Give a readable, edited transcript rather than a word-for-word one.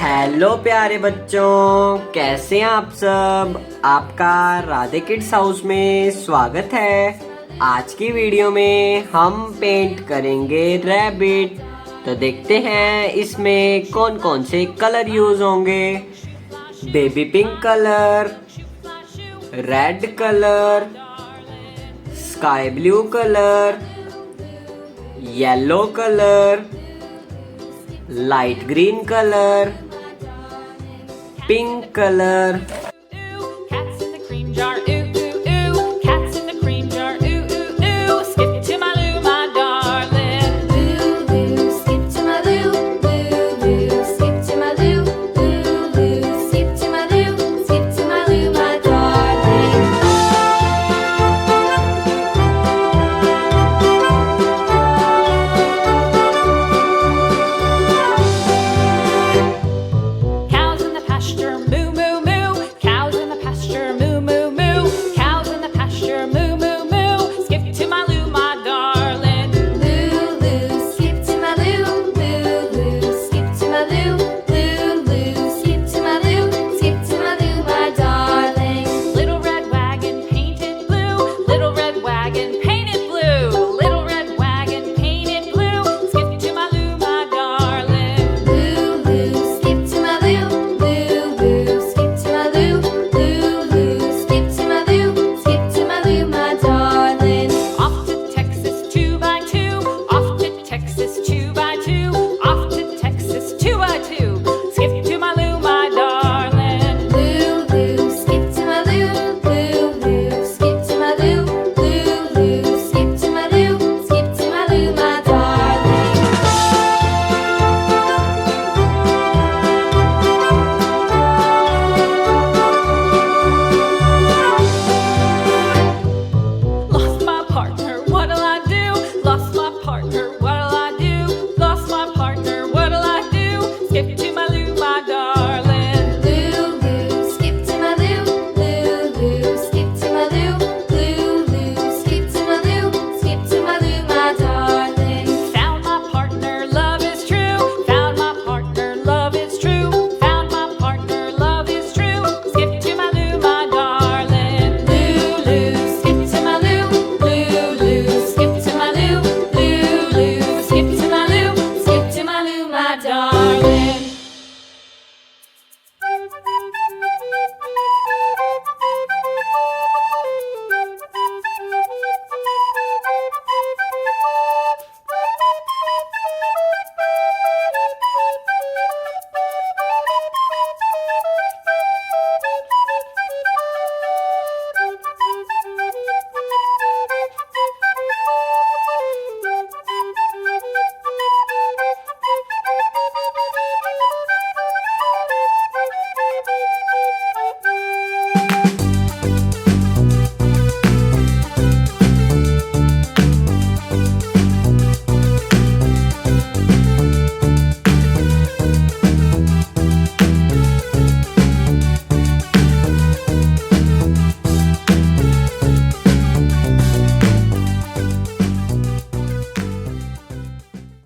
Hello प्यारे बच्चों, कैसे हैं आप सब। आपका राधे किड्स हाउस में स्वागत है। आज की वीडियो में हम पेंट करेंगे रैबिट। तो देखते हैं इसमें कौन कौन से कलर यूज होंगे। Baby pink colour, red colour, sky blue colour, yellow colour, light green colour, pink colour. Cats in the cream jar, ooh ooh ooh. Cats in the cream jar, ooh ooh ooh. Skip to my loo, my darling. Loo loo, skip to my loo. Loo loo, skip to my loo. Loo loo, skip to my loo. Skip to my loo, my darling. Cows in the pasture, moo moo moo. Cows in the pasture, moo moo moo. Cows in the pasture, moo moo moo. Skip to my loo, my darling. Loo loo, skip to my loo. Loo loo, skip to my loo. Loo loo, skip to my loo. Skip to my loo, my darling. Little red wagon painted blue. Little red wagon painted blue. Little red wagon painted blue. Skip to my loo, my darling. Loo loo, skip to my loo. Loo loo, skip to my loo. Loo loo, skip to my loo. Skip to my loo, my darling. Off to Texas 2x2. Off to Texas 2x2. Off to Texas 2x2. Skip to my loo, my darling. Loo loo, skip to my loo. Loo loo, skip to my loo. Loo loo, skip to my loo. Skip to my loo, my darling. Lost my partner, what'll I do? Lost my partner, what'll I do? Lost my partner, what'll I do? Skip to my loo, my darling. Loo loo, skip to my loo. Loo loo, skip to my loo. Loo loo, skip to my loo. Skip to my loo, my darling. Found my partner, love is true. Found my partner, love is true. Found my partner, love is true. Skip to my loo, my darling. Loo loo, skip to my loo. Loo loo, skip to my loo. Loo loo, skip to my loo. Skip to my loo, my darling.